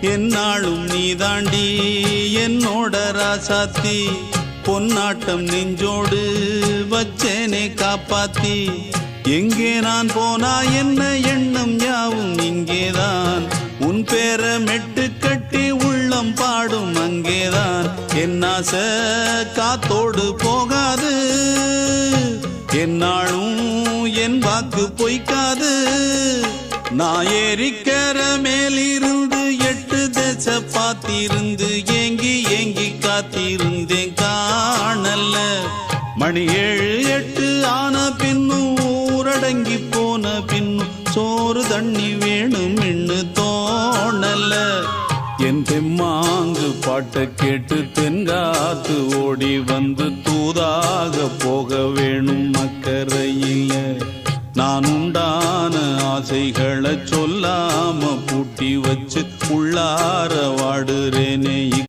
என்னாலும் நீதாண்டி என்னோட ராசாத்தி பொன்னாட்டம் நெஞ்சோடு வச்சேனே காப்பாத்தி எங்கே நான் போனா என்ன எண்ணம் யாவும் இங்கேதான் உன் பேர மெட்டு கட்டி உள்ளம் பாடும் அங்கேதான் என் ஆசை காத்தோடு போகாது என்னாலும் என் வாக்கு பொய்க்காது நான் ஏறிக்கர மேலிருந்து 8 தேச பார்த்திருந்து ஏங்கி ஏங்கி காத்திருந்தேன் காணல்ல மணி 7 8 ஆன பின்னும் ஊரடங்கி போன பின்னும் சோறு தண்ணி வேணும் இன்னு தோணல என் தெம்மாங்கு பாட்டை கேட்டு தென்காத்து ஓடி வந்து தூதாக போக வேணும் அக்கறையில நான் உண்டான ஆசைகளை சொல்லாம பூட்டி வச்சு உள்ளார வாடுறேனே